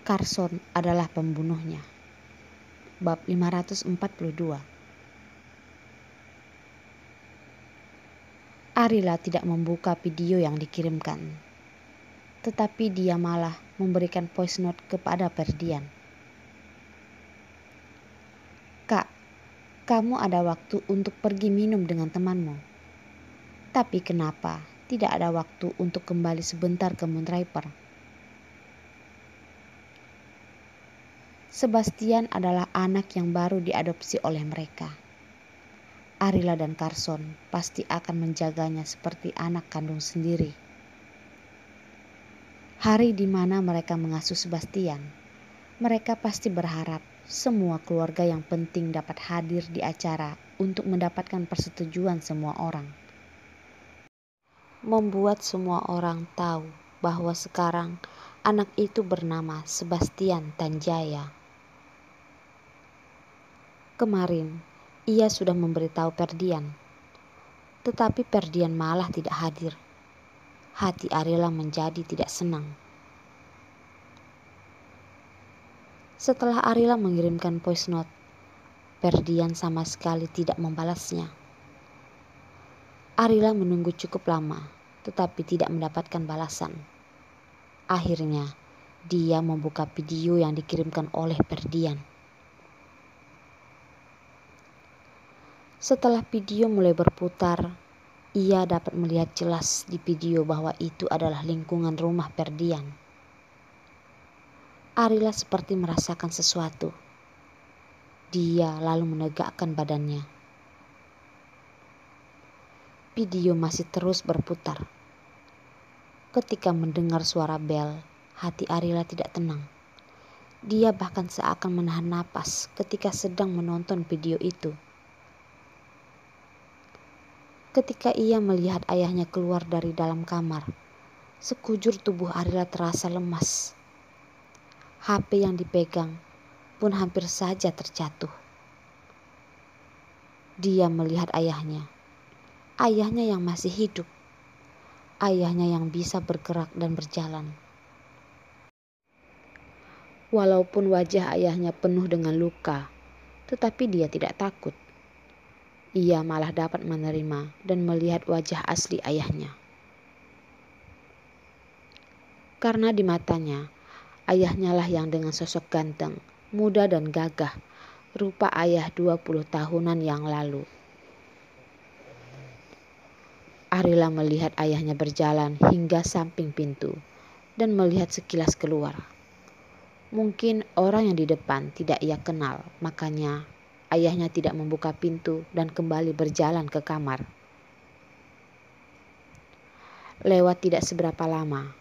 Carson adalah pembunuhnya. Bab 542. Arila tidak membuka video yang dikirimkan, tetapi dia malah memberikan voice note kepada Ferdian. "Kak, kamu ada waktu untuk pergi minum dengan temanmu. Tapi kenapa tidak ada waktu untuk kembali sebentar ke Moonraper? Sebastian adalah anak yang baru diadopsi oleh mereka. Arila dan Carson pasti akan menjaganya seperti anak kandung sendiri. Hari di mana mereka mengasuh Sebastian, mereka pasti berharap semua keluarga yang penting dapat hadir di acara untuk mendapatkan persetujuan semua orang. Membuat semua orang tahu bahwa sekarang anak itu bernama Sebastian Tanjaya. Kemarin ia sudah memberitahu Ferdian, tetapi Ferdian malah tidak hadir. Hati Arila menjadi tidak senang. Setelah Arila mengirimkan voice note, Ferdian sama sekali tidak membalasnya. Arila menunggu cukup lama, tetapi tidak mendapatkan balasan. Akhirnya, dia membuka video yang dikirimkan oleh Ferdian. Setelah video mulai berputar, ia dapat melihat jelas di video bahwa itu adalah lingkungan rumah Ferdian. Arila seperti merasakan sesuatu. Dia lalu menegakkan badannya. Video masih terus berputar. Ketika mendengar suara bel, hati Arila tidak tenang. Dia bahkan seakan menahan napas ketika sedang menonton video itu. Ketika ia melihat ayahnya keluar dari dalam kamar, sekujur tubuh Arila terasa lemas. HP yang dipegang pun hampir saja terjatuh. Dia melihat ayahnya yang masih hidup, ayahnya yang bisa bergerak dan berjalan. Walaupun wajah ayahnya penuh dengan luka, tetapi dia tidak takut. Ia malah dapat menerima dan melihat wajah asli ayahnya. Karena di matanya, ayahnya lah yang dengan sosok ganteng, muda dan gagah, rupa ayah 20 tahunan yang lalu. Arila melihat ayahnya berjalan hingga samping pintu dan melihat sekilas keluar. Mungkin orang yang di depan tidak ia kenal, makanya ayahnya tidak membuka pintu dan kembali berjalan ke kamar. Lewat tidak seberapa lama,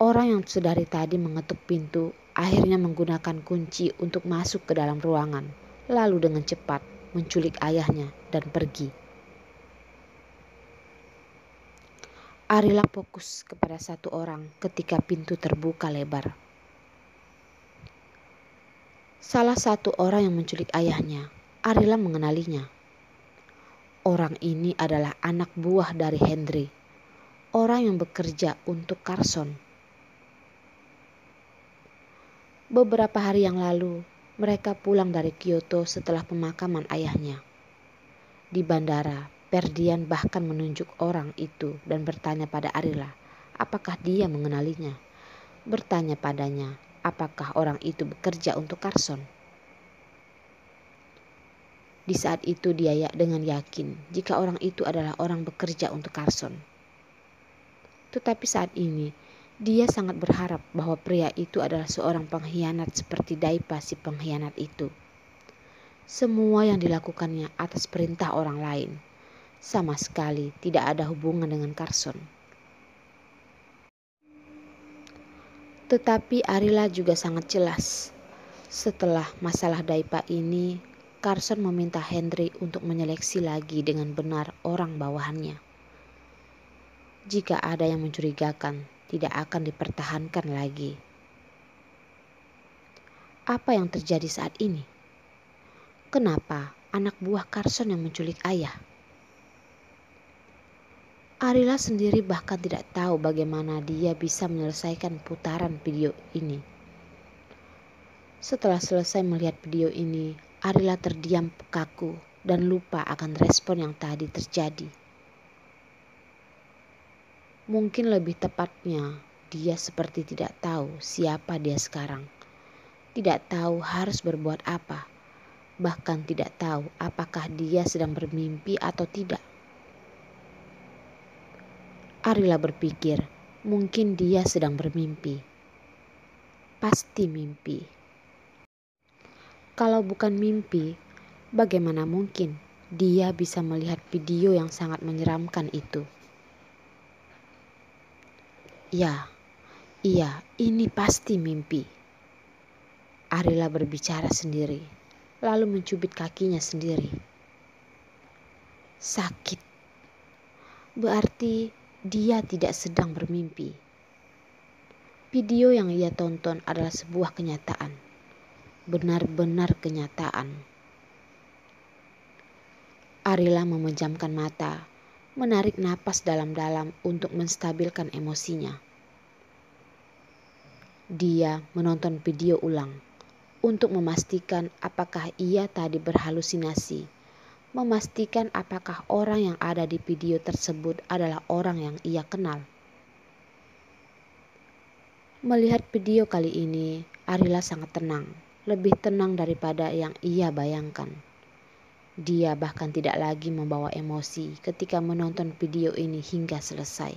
orang yang sedari tadi mengetuk pintu akhirnya menggunakan kunci untuk masuk ke dalam ruangan, lalu dengan cepat menculik ayahnya dan pergi. Arila fokus kepada satu orang ketika pintu terbuka lebar. Salah satu orang yang menculik ayahnya, Arila mengenalinya. Orang ini adalah anak buah dari Henry, orang yang bekerja untuk Carson. Beberapa hari yang lalu, mereka pulang dari Kyoto setelah pemakaman ayahnya. Di bandara, Ferdian bahkan menunjuk orang itu dan bertanya pada Arila, apakah dia mengenalinya. Bertanya padanya, apakah orang itu bekerja untuk Carson. Di saat itu dia dengan yakin jika orang itu adalah orang bekerja untuk Carson. Tetapi saat ini, dia sangat berharap bahwa pria itu adalah seorang pengkhianat seperti Daipa si pengkhianat itu. Semua yang dilakukannya atas perintah orang lain. Sama sekali tidak ada hubungan dengan Carson. Tetapi Arila juga sangat jelas. Setelah masalah Daipa ini, Carson meminta Henry untuk menyeleksi lagi dengan benar orang bawahannya. Jika ada yang mencurigakan, tidak akan dipertahankan lagi. Apa yang terjadi saat ini? Kenapa anak buah Carson yang menculik ayah? Arila sendiri bahkan tidak tahu bagaimana dia bisa menyelesaikan putaran video ini. Setelah selesai melihat video ini, Arila terdiam kaku dan lupa akan respon yang tadi terjadi. Mungkin lebih tepatnya, dia seperti tidak tahu siapa dia sekarang. Tidak tahu harus berbuat apa. Bahkan tidak tahu apakah dia sedang bermimpi atau tidak. Arila berpikir, mungkin dia sedang bermimpi. Pasti mimpi. Kalau bukan mimpi, bagaimana mungkin dia bisa melihat video yang sangat menyeramkan itu? Iya, ini pasti mimpi. Arila berbicara sendiri, lalu mencubit kakinya sendiri. Sakit. Berarti dia tidak sedang bermimpi. Video yang ia tonton adalah sebuah kenyataan. Benar-benar kenyataan. Arila memejamkan mata, menarik napas dalam-dalam untuk menstabilkan emosinya. Dia menonton video ulang untuk memastikan apakah ia tadi berhalusinasi, memastikan apakah orang yang ada di video tersebut adalah orang yang ia kenal. Melihat video kali ini, Arila sangat tenang, lebih tenang daripada yang ia bayangkan. Dia bahkan tidak lagi membawa emosi ketika menonton video ini hingga selesai.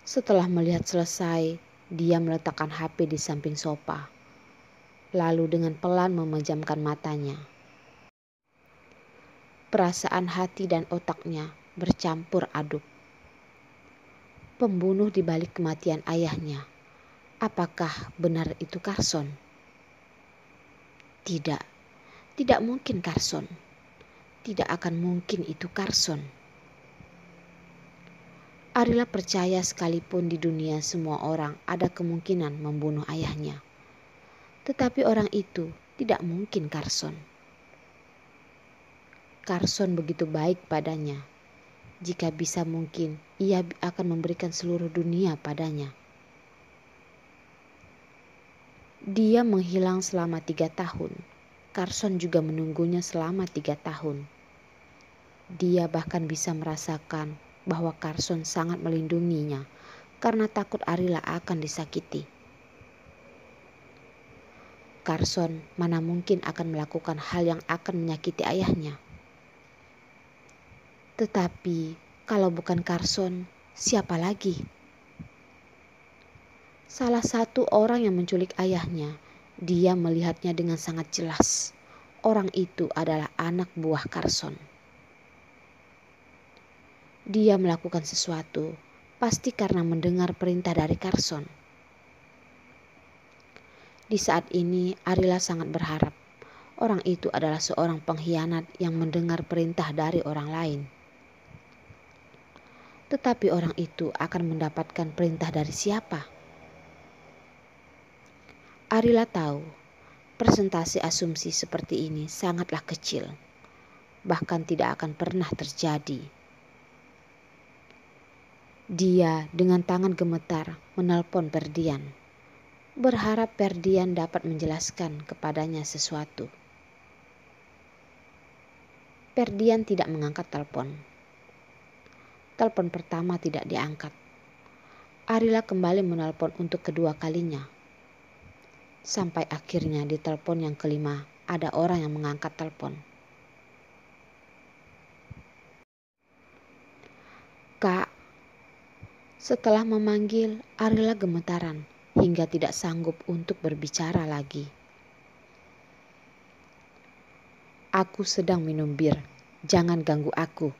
Setelah melihat selesai, dia meletakkan HP di samping sofa, lalu dengan pelan memejamkan matanya. Perasaan hati dan otaknya bercampur aduk. Pembunuh di balik kematian ayahnya, apakah benar itu Carson? Tidak mungkin Carson. Tidak akan mungkin itu Carson. Arila percaya sekalipun di dunia semua orang ada kemungkinan membunuh ayahnya. Tetapi orang itu tidak mungkin Carson. Carson begitu baik padanya. Jika bisa mungkin, ia akan memberikan seluruh dunia padanya. Dia menghilang selama 3 tahun. Carson juga menunggunya selama 3 tahun. Dia bahkan bisa merasakan bahwa Carson sangat melindunginya karena takut Arila akan disakiti. Carson mana mungkin akan melakukan hal yang akan menyakiti ayahnya. Tetapi kalau bukan Carson, siapa lagi? Salah satu orang yang menculik ayahnya, dia melihatnya dengan sangat jelas. Orang itu adalah anak buah Carson. Dia melakukan sesuatu, pasti karena mendengar perintah dari Carson. Di saat ini, Arila sangat berharap orang itu adalah seorang pengkhianat yang mendengar perintah dari orang lain. Tetapi orang itu akan mendapatkan perintah dari siapa? Arila tahu, persentase asumsi seperti ini sangatlah kecil, bahkan tidak akan pernah terjadi. Dia dengan tangan gemetar menelpon Ferdian, berharap Ferdian dapat menjelaskan kepadanya sesuatu. Ferdian tidak mengangkat telepon. Telepon pertama tidak diangkat. Arila kembali menelpon untuk kedua kalinya. Sampai akhirnya di telepon yang kelima ada orang yang mengangkat telepon. Kak. Setelah memanggil, Arila gemetaran hingga tidak sanggup untuk berbicara lagi. Aku sedang minum bir, jangan ganggu aku.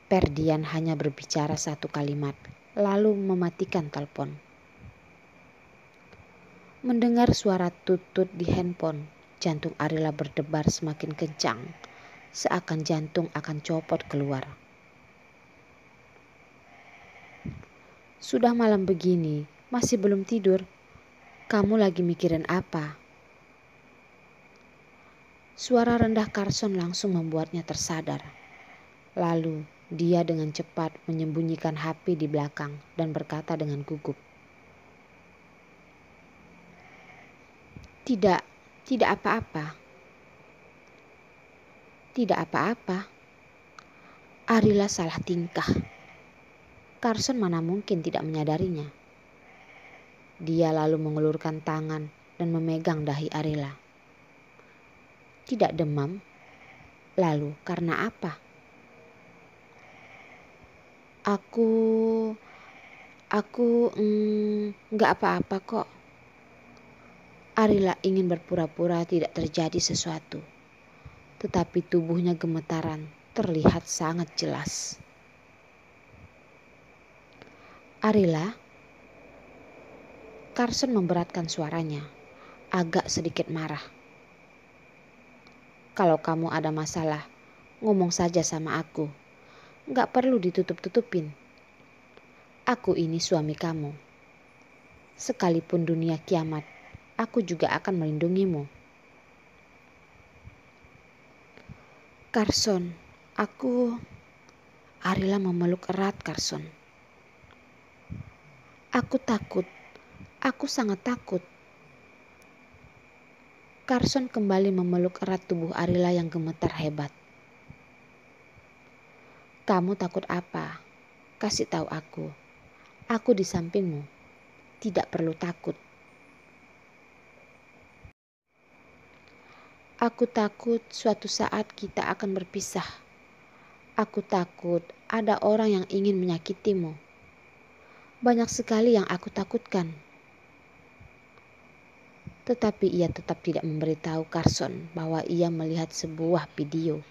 Ferdian hanya berbicara satu kalimat, lalu mematikan telepon. Mendengar suara tutut di handphone, jantung Arila berdebar semakin kencang, seakan jantung akan copot keluar. Sudah malam begini, masih belum tidur. Kamu lagi mikirin apa? Suara rendah Carson langsung membuatnya tersadar. Lalu dia dengan cepat menyembunyikan HP di belakang dan berkata dengan gugup, Tidak, tidak apa-apa. Tidak apa-apa. Arila salah tingkah. Carson mana mungkin tidak menyadarinya. Dia lalu mengulurkan tangan dan memegang dahi Arila. Tidak demam. Lalu karena apa? Aku nggak apa-apa kok. Arila ingin berpura-pura tidak terjadi sesuatu. Tetapi tubuhnya gemetaran, terlihat sangat jelas. Arila, Carson memberatkan suaranya, agak sedikit marah. Kalau kamu ada masalah, ngomong saja sama aku. Nggak perlu ditutup-tutupin. Aku ini suami kamu. Sekalipun dunia kiamat, aku juga akan melindungimu. Carson, Arila memeluk erat Carson. Aku takut, aku sangat takut. Carson kembali memeluk erat tubuh Arila yang gemetar hebat. Kamu takut apa? Kasih tahu aku. Aku di sampingmu. Tidak perlu takut. Aku takut suatu saat kita akan berpisah. Aku takut ada orang yang ingin menyakitimu. Banyak sekali yang aku takutkan. Tetapi ia tetap tidak memberitahu Carson bahwa ia melihat sebuah video